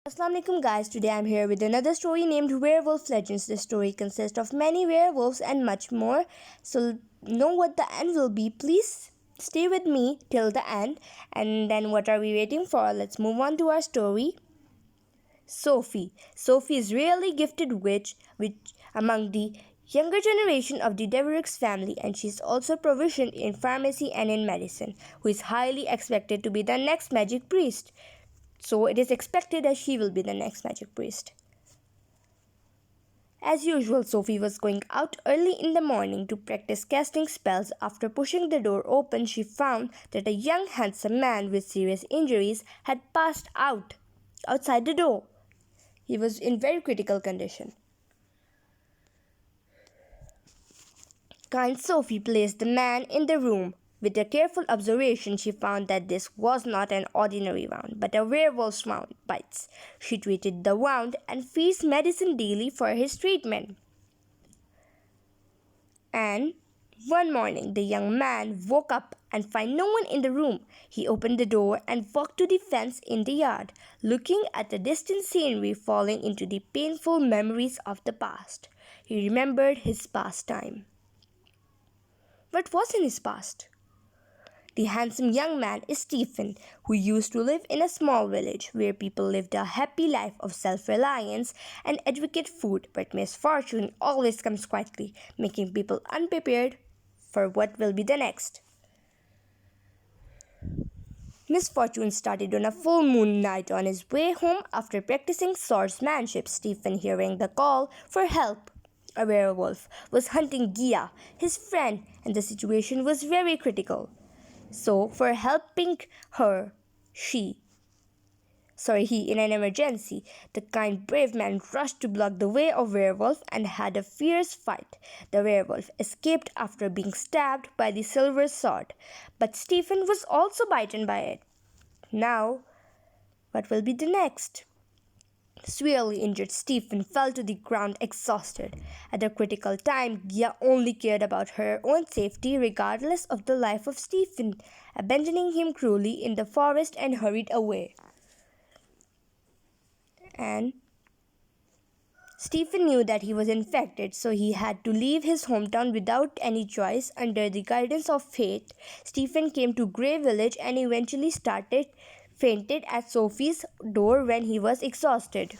Assalamualaikum guys, today I'm here with another story named Werewolf Legends. The story consists of many werewolves and much more. So know what the end will be. Please stay with me till the end. And then what are we waiting for? Let's move on to our story. Sophie. Sophie is really gifted witch which among the younger generation of the Devereux family, and she is also proficient in pharmacy and in medicine, who is highly expected to be the next magic priest. So it is expected that she will be the next magic priest. As usual, Sophie was going out early in the morning to practice casting spells. After pushing the door open, she found that a young handsome man with serious injuries had passed out outside the door. He was in very critical condition. Kind Sophie placed the man in the room. With a careful observation, she found that this was not an ordinary wound, but a werewolf's wound bites. She treated the wound and feeds medicine daily for his treatment. And one morning, the young man woke up and found no one in the room. He opened the door and walked to the fence in the yard, looking at the distant scenery, falling into the painful memories of the past. He remembered his past time. What was in his past? The handsome young man is Stephen, who used to live in a small village where people lived a happy life of self-reliance and adequate food, but misfortune always comes quietly, making people unprepared for what will be the next. Misfortune started on a full moon night. On his way home after practicing swordsmanship, Stephen, hearing the call for help, a werewolf, was hunting Gia, his friend, and the situation was very critical. So, for helping he in an emergency, the kind brave man rushed to block the way of werewolf and had a fierce fight. The werewolf escaped after being stabbed by the silver sword, but Stephen was also bitten by it. Now, what will be the next? Severely injured, Stephen fell to the ground exhausted. At the critical time, Gia only cared about her own safety regardless of the life of Stephen, abandoning him cruelly in the forest and hurried away. And Stephen knew that he was infected, so he had to leave his hometown without any choice. Under the guidance of fate, Stephen came to Grey Village and eventually fainted at Sophie's door when he was exhausted.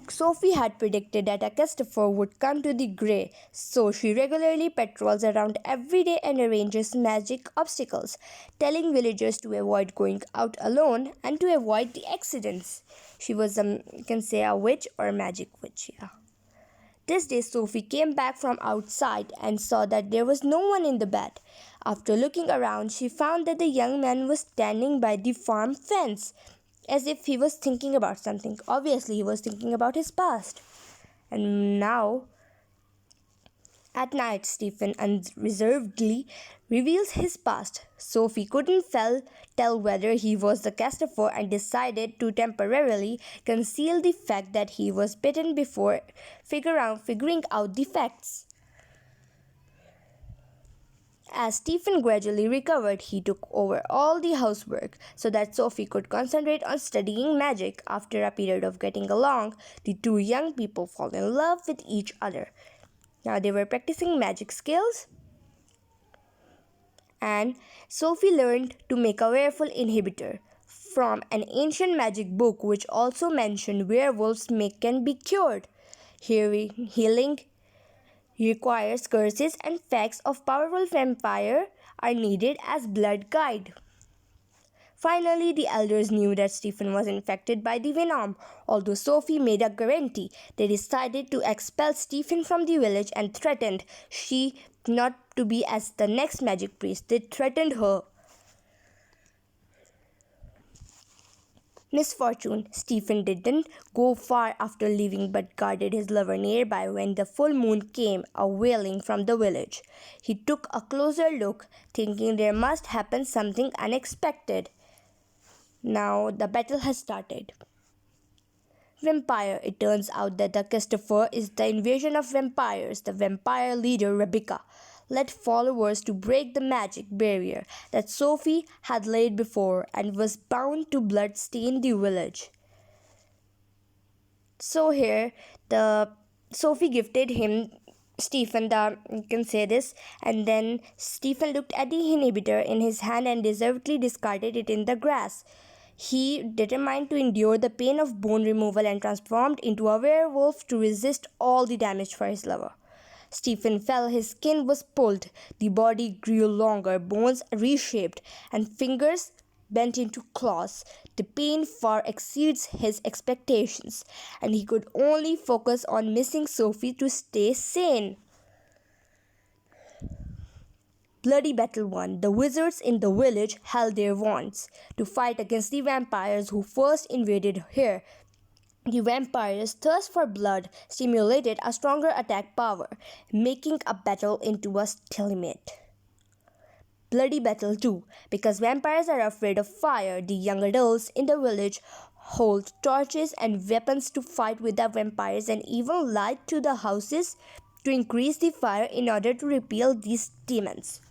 Sophie had predicted that a Castafor would come to the Grey, so she regularly patrols around every day and arranges magic obstacles, telling villagers to avoid going out alone and to avoid the accidents. She was you can say a witch or a magic witch, yeah. This day, Sophie came back from outside and saw that there was no one in the bed. After looking around, she found that the young man was standing by the farm fence, as if he was thinking about something. Obviously, he was thinking about his past. And now, at night, Stephen unreservedly reveals his past. Sophie couldn't tell whether he was the Castafor and decided to temporarily conceal the fact that he was bitten before figuring out the facts. As Stephen gradually recovered, he took over all the housework so that Sophie could concentrate on studying magic. After a period of getting along, the two young people fall in love with each other. Now they were practicing magic skills, and Sophie learned to make a werewolf inhibitor from an ancient magic book which also mentioned werewolves can be cured. Healing requires curses and facts of powerful vampire are needed as blood guide. Finally, the elders knew that Stephen was infected by the venom. Although Sophie made a guarantee, they decided to expel Stephen from the village and threatened she not to be as the next magic priest. They threatened her. Misfortune, Stephen didn't go far after leaving but guarded his lover nearby. When the full moon came a wailing from the village, he took a closer look, thinking there must happen something unexpected. Now the battle has started. Vampire. It turns out that the Castafor is the invasion of vampires. The vampire leader, Rebecca, led followers to break the magic barrier that Sophie had laid before and was bound to bloodstain the village. So here the Sophie gifted him Stephen the you can say this, and then Stephen looked at the inhibitor in his hand and reservedly discarded it in the grass. He determined to endure the pain of bone removal and transformed into a werewolf to resist all the damage for his lover. Stephen fell, his skin was pulled, the body grew longer, bones reshaped, and fingers bent into claws. The pain far exceeds his expectations, and he could only focus on missing Sophie to stay sane. Bloody Battle 1. The wizards in the village held their wands to fight against the vampires who first invaded here. The vampires' thirst for blood stimulated a stronger attack power, making a battle into a stalemate. Bloody Battle 2. Because vampires are afraid of fire, the young adults in the village hold torches and weapons to fight with the vampires and even light to the houses to increase the fire in order to repel these demons.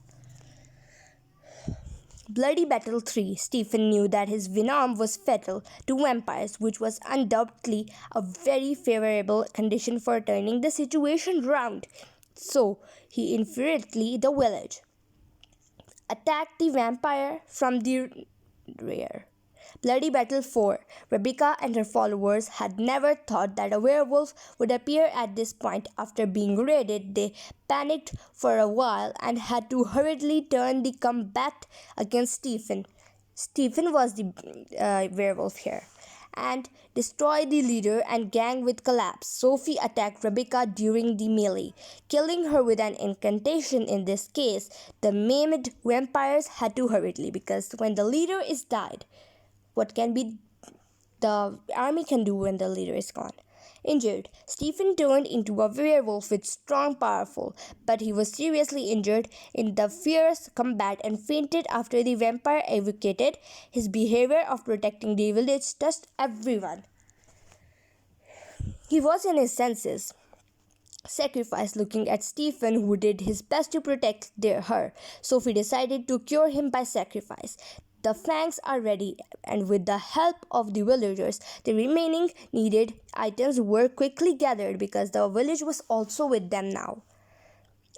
Bloody Battle 3. Stephen knew that his venom was fatal to vampires, which was undoubtedly a very favorable condition for turning the situation round. So, he infiltrated the village, attacked the vampire from the rear. Bloody Battle 4. Rebecca and her followers had never thought that a werewolf would appear at this point. After being raided, they panicked for a while and had to hurriedly turn the combat against Stephen. Stephen was the werewolf here. And destroy the leader and gang with collapse. Sophie attacked Rebecca during the melee, killing her with an incantation. In this case, the maimed vampires had to hurriedly, because when the leader is died, what can be the army can do when the leader is gone? Injured, Stephen turned into a werewolf with strong powerful, but he was seriously injured in the fierce combat and fainted after the vampire evacuated. His behavior of protecting the village touched everyone. He was in his senses. Sacrifice, looking at Stephen, who did his best to protect her. Sophie decided to cure him by sacrifice. The fangs are ready, and with the help of the villagers, the remaining needed items were quickly gathered because the village was also with them now.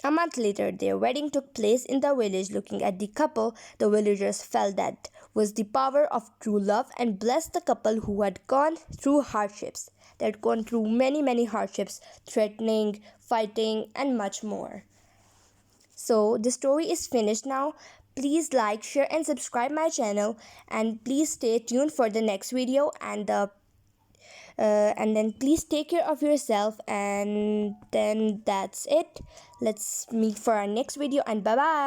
A month later, their wedding took place in the village. Looking at the couple, the villagers felt that was the power of true love and blessed the couple who had gone through hardships. They had gone through many hardships, threatening, fighting, and much more. So, the story is finished now. Please like, share, and subscribe my channel, and please stay tuned for the next video. And then please take care of yourself, and then that's it. Let's meet for our next video, and bye bye.